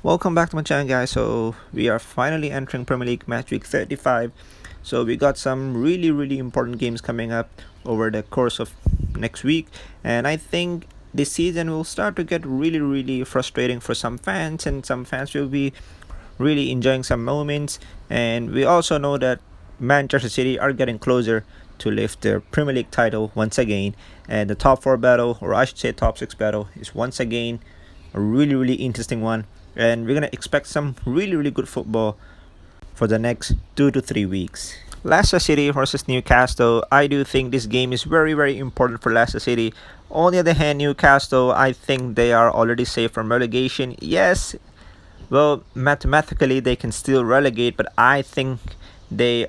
Welcome back to my channel, guys. So we are finally entering Premier League match week 35. So we got some really important games coming up over the course of next week, and I think this season will start to get really frustrating for some fans, and some fans will be really enjoying some moments. And we also know that Manchester City are getting closer to lift their Premier League title once again, and the top 4 battle, or I should say top 6 battle, is once again a really interesting one, and we're gonna expect some really good football for the next 2 to 3 weeks. Leicester City versus Newcastle. I do think this game is very important for Leicester City. On the other hand, Newcastle, I think they are already safe from relegation. Yes, well, mathematically they can still relegate, but I think they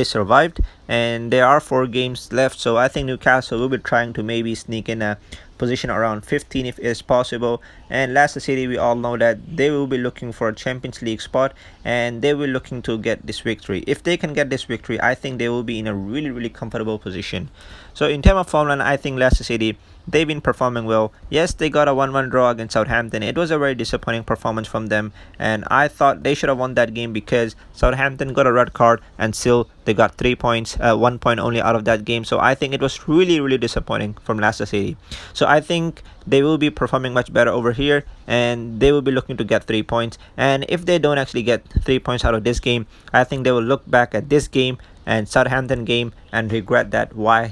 survived, and there are 4 games left. So I think Newcastle will be trying to maybe sneak in a position around 15 if it is possible. And Leicester City, we all know that they will be looking for a Champions League spot, and they will looking to get this victory. If they can get this victory, I think they will be in a really comfortable position. So in terms of form line, I think Leicester City, they've been performing well. Yes, they got a 1-1 draw against Southampton. It was a very disappointing performance from them, and I thought they should have won that game because Southampton got a red card and still they got 3 points, 1 point only out of that game. So I think it was really disappointing from Leicester City. So I think they will be performing much better over here, and they will be looking to get 3 points. And if they don't actually get 3 points out of this game, I think they will look back at this game and Southampton game and regret that why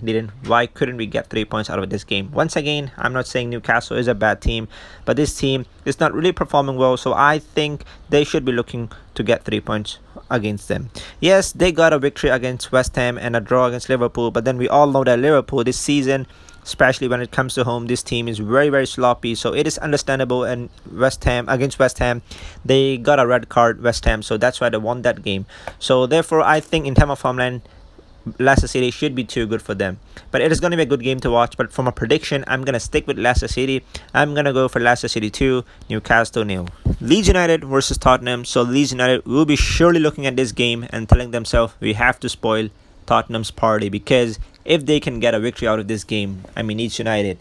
couldn't we get 3 points out of this game. Once again, I'm not saying Newcastle is a bad team, but this team is not really performing well, so I think they should be looking to get 3 points against them. Yes, they got a victory against West Ham and a draw against Liverpool, but then we all know that Liverpool this season, especially when it comes to home, this team is very sloppy, so it is understandable. And against West Ham, they got a red card, West Ham, so that's why they won that game. So therefore, I think in terms of homeland, Leicester City should be too good for them, but it is going to be a good game to watch. But from a prediction, I'm going to stick with Leicester City. I'm going to go for Leicester City 2, Newcastle 0. Leeds United versus Tottenham. So Leeds United will be surely looking at this game and telling themselves, we have to spoil Tottenham's party, because if they can get a victory out of this game, I mean Leeds United,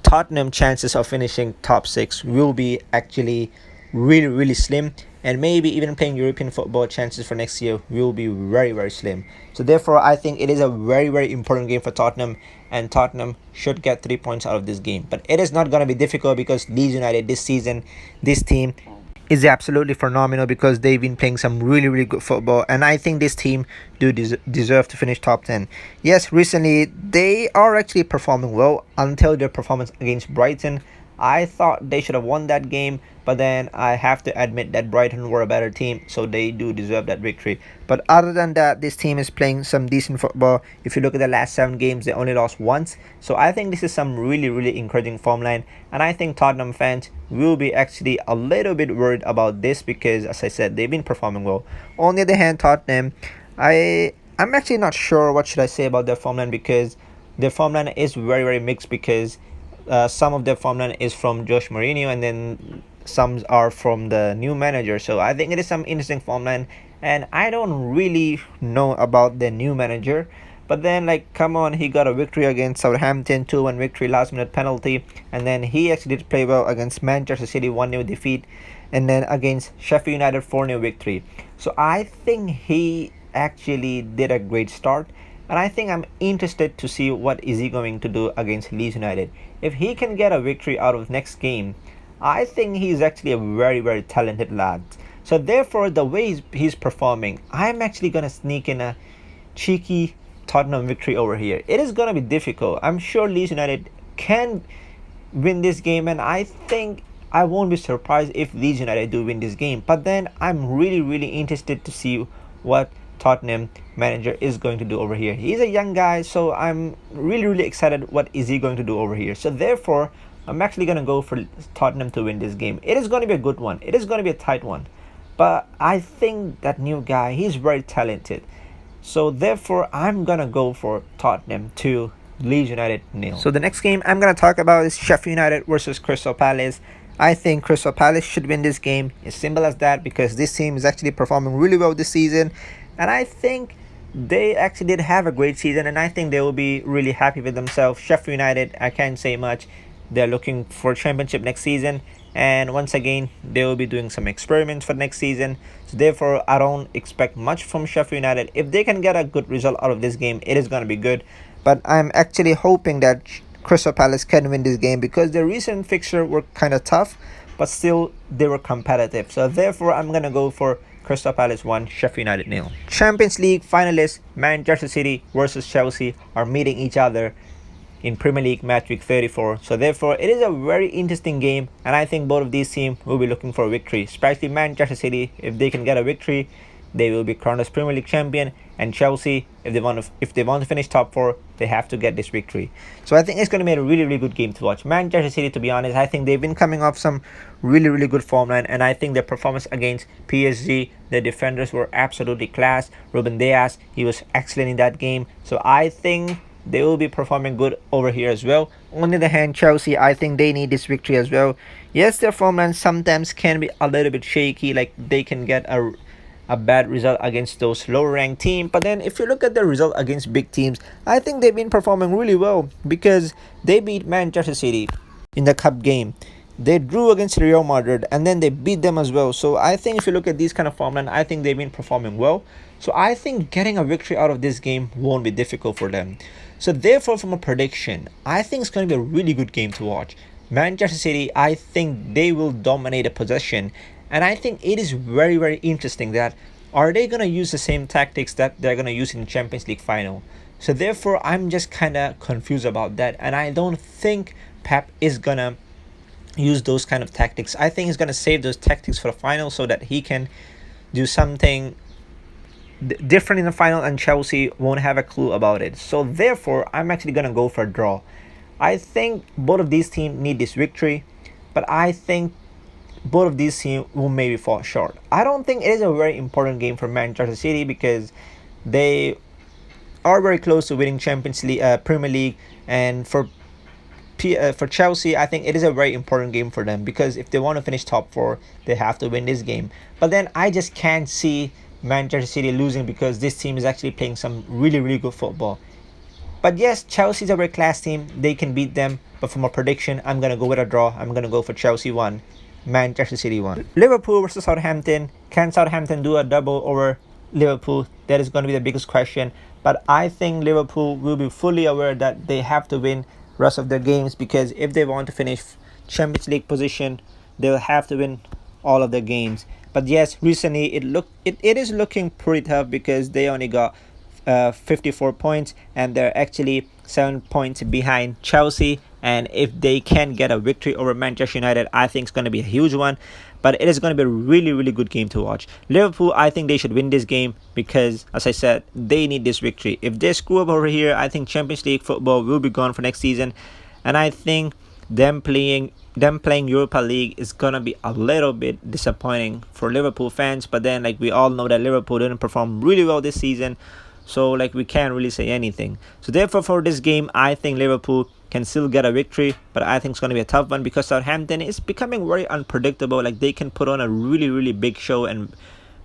Tottenham chances of finishing top 6 will be actually really slim, and maybe even playing European football chances for next year will be very slim. So therefore, I think it is a very important game for Tottenham, and Tottenham should get 3 points out of this game. But it is not going to be difficult, because Leeds United this season, this team is absolutely phenomenal, because they've been playing some really good football, and I think this team do deserve to finish top 10. Yes, recently they are actually performing well until their performance against Brighton. I thought they should have won that game, but then I have to admit that Brighton were a better team, so they do deserve that victory. But other than that, this team is playing some decent football. If you look at the last 7 games, they only lost once. So I think this is some really encouraging form line, and I think Tottenham fans will be actually a little bit worried about this, because as I said, they've been performing well. On the other hand, Tottenham, I'm actually not sure what should I say about their form line, because their form line is very mixed, because some of their form line is from Jose Mourinho, and then some are from the new manager. So I think it is some interesting form line, and I don't really know about the new manager. But then, like, come on, he got a victory against Southampton, 2-1 victory, last minute penalty, and then he actually did play well against Manchester City, 1-0 defeat, and then against Sheffield United, 4-0 victory. So I think he actually did a great start, and I think I'm interested to see what is he going to do against Leeds United. If he can get a victory out of next game, I think he's actually a very talented lad. So therefore, the way he's performing, I'm actually going to sneak in a cheeky Tottenham victory over here. It is going to be difficult. I'm sure Leeds United can win this game, and I think I won't be surprised if Leeds United do win this game. But then I'm really interested to see what Tottenham manager is going to do over here. He's a young guy, so I'm really excited what is he going to do over here. So therefore, I'm actually going to go for Tottenham to win this game. It is going to be a good one. It is going to be a tight one. But I think that new guy, he's very talented. So therefore, I'm going to go for Tottenham 2, Leeds United 0. So the next game I'm going to talk about is Sheffield United versus Crystal Palace. I think Crystal Palace should win this game. As simple as that, because this team is actually performing really well this season. And I think they actually did have a great season, and I think they will be really happy with themselves. Sheffield United, I can't say much. They're looking for championship next season, and once again they will be doing some experiments for next season. So therefore I don't expect much from Sheffield United. If they can get a good result out of this game, it is going to be good, but I'm actually hoping that Crystal Palace can win this game because the recent fixture were kind of tough, but still they were competitive. So therefore I'm going to go for Crystal Palace 1, Sheffield United 0. Champions League finalists Manchester City versus Chelsea are meeting each other in Premier League match week 34. So therefore it is a very interesting game, and I think both of these teams will be looking for a victory, especially Manchester City. If they can get a victory, they will be crowned as Premier League champion, and Chelsea, if they want to finish top 4, they have to get this victory. So I think it's going to be a really good game to watch. Manchester City, to be honest, I think they've been coming off some really good form line, and I think their performance against PSG, the defenders were absolutely class. Ruben Dias, he was excellent in that game. So I think they will be performing good over here as well. On the other hand, Chelsea, I think they need this victory as well. Yes, their form line sometimes can be a little bit shaky, like they can get a bad result against those lower ranked teams. But then if you look at the result against big teams, I think they've been performing really well because they beat Manchester City in the cup game. They drew against Real Madrid and then they beat them as well. So I think if you look at these kind of form line, I think they've been performing well. So I think getting a victory out of this game won't be difficult for them. So therefore, from a prediction, I think it's going to be a really good game to watch. Manchester City, I think they will dominate a possession. And I think it is very interesting that are they going to use the same tactics that they're going to use in the Champions League final. So therefore, I'm just kind of confused about that. And I don't think Pep is going to use those kind of tactics. I think he's going to save those tactics for the final so that he can do something different in the final and Chelsea won't have a clue about it. So therefore, I'm actually going to go for a draw. I think both of these teams need this victory, but I think both of these teams will maybe fall short. I don't think it is a very important game for Manchester City because they are very close to winning Champions League, Premier League, and for Chelsea, I think it is a very important game for them because if they want to finish top 4, they have to win this game. But then I just can't see Manchester City losing because this team is actually playing some really good football. But yes, Chelsea is a very class team. They can beat them. But from a prediction, I'm going to go with a draw. I'm going to go for Chelsea 1, Manchester City 1. Liverpool versus Southampton. Can Southampton do a double over Liverpool? That is going to be the biggest question. But I think Liverpool will be fully aware that they have to win rest of their games because if they want to finish Champions League position, they'll have to win all of their games. But yes, recently it is looking pretty tough because they only got 54 points and they're actually 7 points behind Chelsea. And if they can get a victory over Manchester United, I think it's going to be a huge one. But it is going to be a really good game to watch. Liverpool, I think they should win this game because, as I said, they need this victory. If they screw up over here, I think Champions League football will be gone for next season. And I think them playing Europa League is gonna be a little bit disappointing for Liverpool fans. But then, like, we all know that Liverpool didn't perform really well this season, so like we can't really say anything. So therefore, for this game, I think Liverpool can still get a victory, but I think it's gonna be a tough one because Southampton is becoming very unpredictable. Like, they can put on a really big show and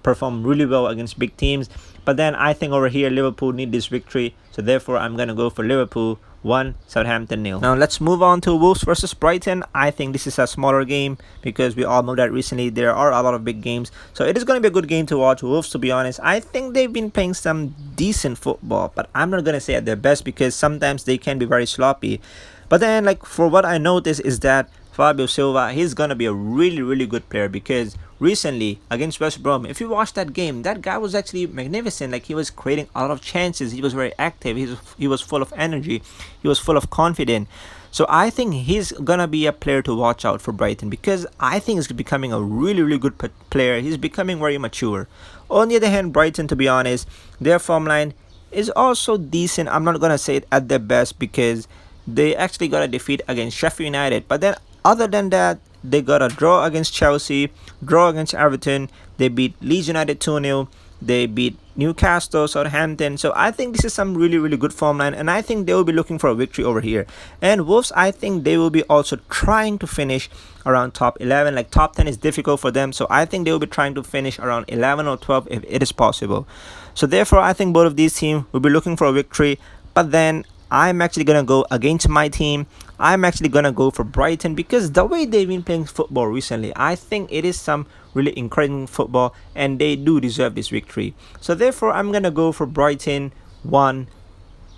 perform really well against big teams. But then I think over here Liverpool need this victory, so therefore I'm gonna go for Liverpool 1, Southampton 0. Now let's move on to Wolves versus Brighton. I think this is a smaller game because we all know that recently there are a lot of big games. So it is going to be a good game to watch. Wolves, to be honest, I think they've been playing some decent football, but I'm not going to say at their best because sometimes they can be very sloppy. But then, like, for what I noticed is that Fabio Silva, he's going to be a really good player because recently against West Brom, if you watch that game, that guy was actually magnificent. Like, he was creating a lot of chances. He was very active. He was full of energy. He was full of confidence. So I think he's gonna be a player to watch out for Brighton because I think he's becoming a really good player. He's becoming very mature. On the other hand, Brighton, to be honest, their form line is also decent. I'm not gonna say it at their best because they actually got a defeat against Sheffield United. But then, other than that, they got a draw against Chelsea, draw against Everton. They beat Leeds United 2-0. They beat Newcastle, Southampton. So I think this is some really good form line, and I think they will be looking for a victory over here. And Wolves, I think they will be also trying to finish around top 11. Like, top 10 is difficult for them, so I think they will be trying to finish around 11 or 12 if it is possible. So therefore, I think both of these teams will be looking for a victory. But then I'm actually gonna go against my team. I'm actually gonna go for Brighton because the way they've been playing football recently, I think it is some really incredible football and they do deserve this victory. So therefore, I'm gonna go for Brighton 1,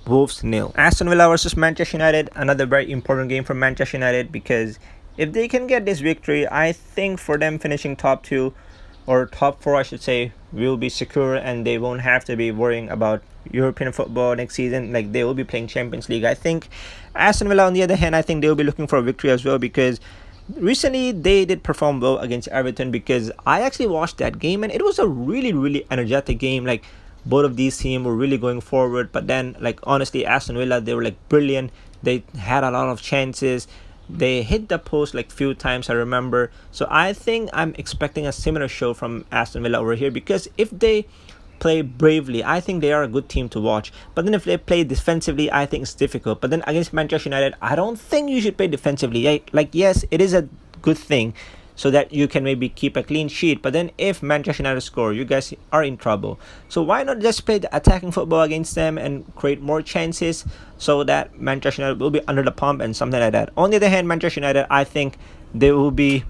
Wolves nil. Aston Villa versus Manchester United, another very important game for Manchester United because if they can get this victory, I think for them finishing top 2 or top 4, I should say, will be secure and they won't have to be worrying about European football next season. Like they will be playing Champions League. I think Aston Villa, on the other hand, I think they will be looking for a victory as well because recently they did perform well against Everton because I actually watched that game and it was a really energetic game. Like both of these teams were really going forward, but then like honestly Aston Villa, they were like brilliant. They had a lot of chances. They hit the post like few times, I remember. So I think I'm expecting a similar show from Aston Villa over here because if they play bravely, I think they are a good team to watch. But then if they play defensively, I think it's difficult. But then against Manchester United, I don't think you should play defensively. Like yes, it is a good thing so that you can maybe keep a clean sheet. But then if Manchester United score, you guys are in trouble. So why not just play the attacking football against them and create more chances so that Manchester United will be under the pump and something like that. On the other hand, Manchester United, I think they will be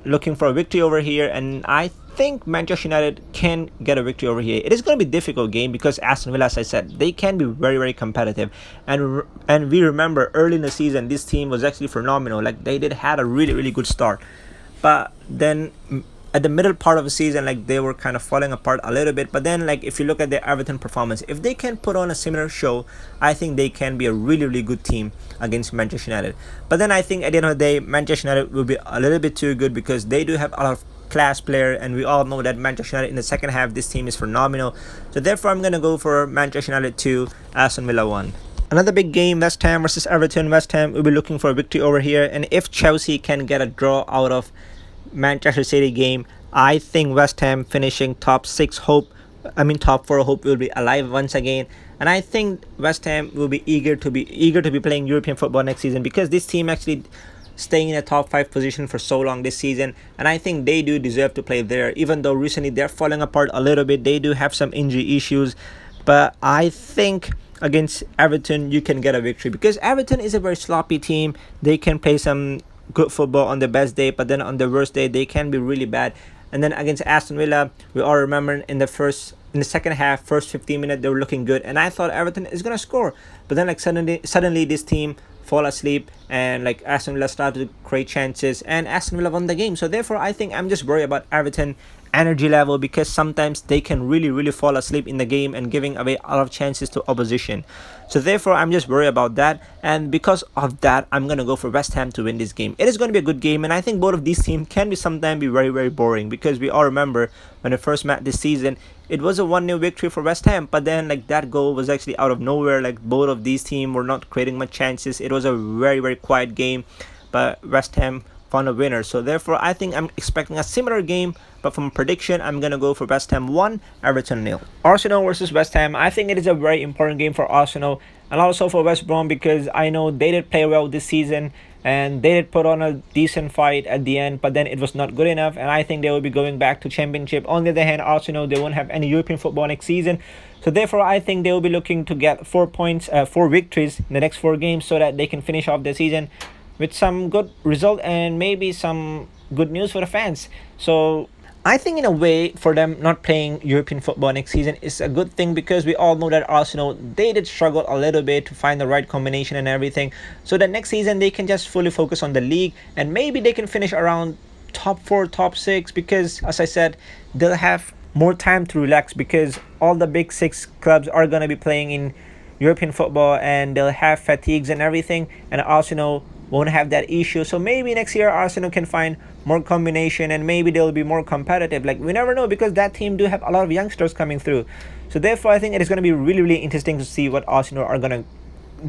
looking for a victory over here, and I think Manchester United can get a victory over here. It is going to be a difficult game because Aston Villa, as I said, they can be very competitive, and we remember early in the season this team was actually phenomenal. Like they did had a really good start, but then at the middle part of the season, like they were kind of falling apart a little bit. But then like if you look at their Everton performance, if they can put on a similar show, I think they can be a really good team against Manchester United. But then I think at the end of the day, Manchester United will be a little bit too good because they do have a lot of class player, and we all know that Manchester United in the second half, this team is phenomenal. So therefore I'm gonna go for Manchester United 2, Aston Villa 1. Another big game, West Ham versus Everton. West Ham will be looking for a victory over here, and if Chelsea can get a draw out of Manchester City game, I think West Ham finishing top 4 hope will be alive once again. And I think West Ham will be eager to be playing European football next season because this team actually staying in a top 5 position for so long this season, and I think they do deserve to play there, even though recently they're falling apart a little bit. They do have some injury issues, but I think against Everton you can get a victory because Everton is a very sloppy team. They can play some good football on the best day, but then on the worst day they can be really bad. And then against Aston Villa, we all remember in the second half, first 15 minutes they were looking good, and I thought Everton is gonna score, but then like suddenly this team fall asleep and like Aston Villa started to create chances and Aston Villa won the game. So therefore I think I'm just worried about Everton energy level because sometimes they can really fall asleep in the game and giving away a lot of chances to opposition. So therefore I'm just worried about that, and because of that I'm gonna go for West Ham to win this game. It is going to be a good game, and I think both of these teams can be sometimes be very boring because we all remember when they first met this season it was a 1-0 victory for West Ham, but then like that goal was actually out of nowhere. Like both of these teams were not creating much chances. It was a very quiet game, but West Ham found a winner. So therefore I think I'm expecting a similar game, but from prediction I'm gonna go for West Ham 1, Everton 0. Arsenal versus West Ham, I think it is a very important game for Arsenal and also for West Brom because I know they did play well this season and they did put on a decent fight at the end, but then it was not good enough, and I think they will be going back to Championship. On the other hand, Arsenal, they won't have any European football next season, so therefore I think they will be looking to get 4 victories in the next 4 games so that they can finish off the season with some good result and maybe some good news for the fans. So I think in a way for them not playing European football next season is a good thing because we all know that Arsenal, they did struggle a little bit to find the right combination and everything, so that next season they can just fully focus on the league and maybe they can finish around top 4, top 6 because as I said they'll have more time to relax because all the big 6 clubs are going to be playing in European football and they'll have fatigues and everything, and Arsenal won't have that issue. So maybe next year Arsenal can find more combination and maybe they'll be more competitive. Like we never know because that team do have a lot of youngsters coming through. So therefore I think it is going to be really interesting to see what Arsenal are going to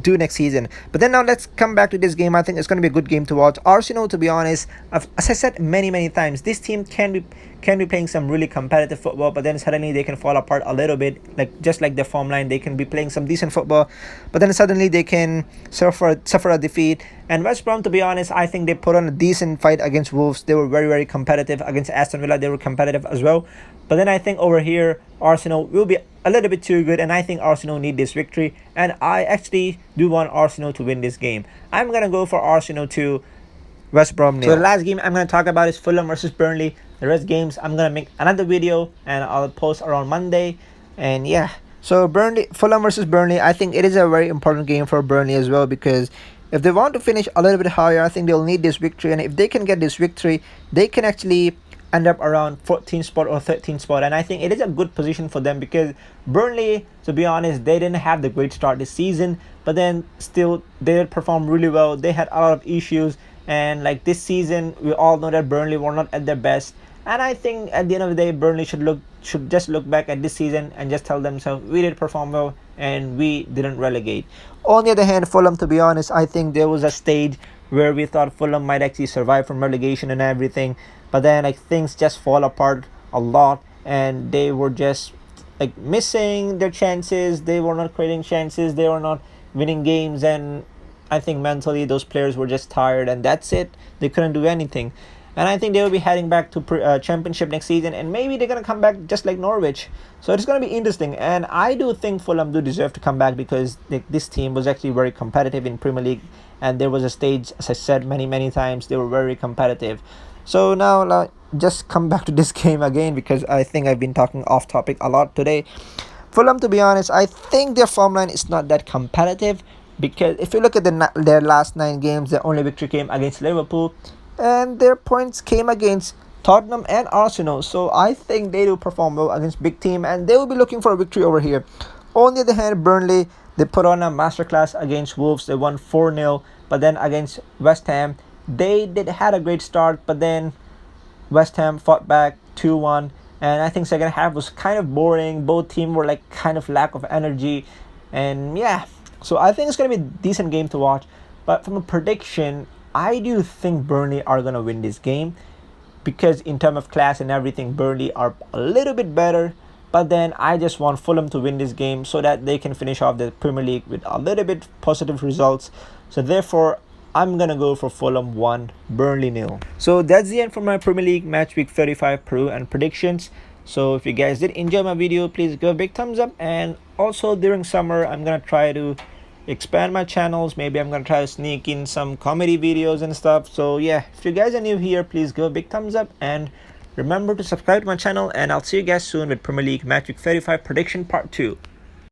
do next season. But then now let's come back to this game. I think it's going to be a good game to watch. Arsenal, to be honest, as I said many times, this team can be playing some really competitive football, but then suddenly they can fall apart a little bit, like just like the form line. They can be playing some decent football, but then suddenly they can suffer a defeat. And West Brom, to be honest, I think they put on a decent fight against Wolves. They were very competitive against Aston Villa. They were competitive as well. But then I think over here Arsenal will be a little bit too good, and I think Arsenal need this victory, and I actually do want Arsenal to win this game. I'm gonna go for Arsenal to West Brom nil. So the last game I'm gonna talk about is Fulham versus Burnley. The rest games I'm gonna make another video and I'll post around Monday. And yeah, so Fulham versus Burnley, I think it is a very important game for Burnley as well, because if they want to finish a little bit higher, I think they'll need this victory, and if they can get this victory, they can actually end up around 14th spot or 13th spot, and I think it is a good position for them, because Burnley, to be honest, they didn't have the great start this season, but then still they did perform really well. They had a lot of issues, and like this season we all know that Burnley were not at their best, and I think at the end of the day Burnley should just look back at this season and just tell themselves, we did perform well and we didn't relegate. On the other hand, Fulham, to be honest, I think there was a stage where we thought Fulham might actually survive from relegation and everything, but then like things just fall apart a lot, and they were just like missing their chances. They were not creating chances, they were not winning games, and I think mentally those players were just tired, and that's it. They couldn't do anything, and I think they will be heading back to championship next season, and maybe they're gonna come back just like Norwich. So it's gonna be interesting, and I do think Fulham do deserve to come back, because this team was actually very competitive in Premier League, and there was a stage, as I said many times, they were very competitive. So now just come back to this game again, because I think I've been talking off topic a lot today. Fulham, to be honest, I think their form line is not that competitive, because if you look at their last 9 games, their only victory came against Liverpool, and their points came against Tottenham and Arsenal. So I think they do perform well against big team, and they will be looking for a victory over here. On the other hand, Burnley, they put on a masterclass against Wolves. They won 4-0, but then against West Ham, they had a great start, but then West Ham fought back 2-1, and I think second half was kind of boring. Both teams were like kind of lack of energy, and yeah, so I think it's gonna be a decent game to watch. But from a prediction, I do think Burnley are gonna win this game, because in terms of class and everything, Burnley are a little bit better. But then I just want Fulham to win this game, so that they can finish off the Premier League with a little bit positive results. So therefore, I'm gonna go for Fulham 1, Burnley 0. So that's the end for my Premier League match week 35 preview and predictions. So if you guys did enjoy my video, please give a big thumbs up. And also during summer, I'm gonna try to expand my channels. Maybe I'm gonna try to sneak in some comedy videos and stuff. So yeah, if you guys are new here, please give a big thumbs up, and remember to subscribe to my channel, and I'll see you guys soon with Premier League match week 35 prediction part 2.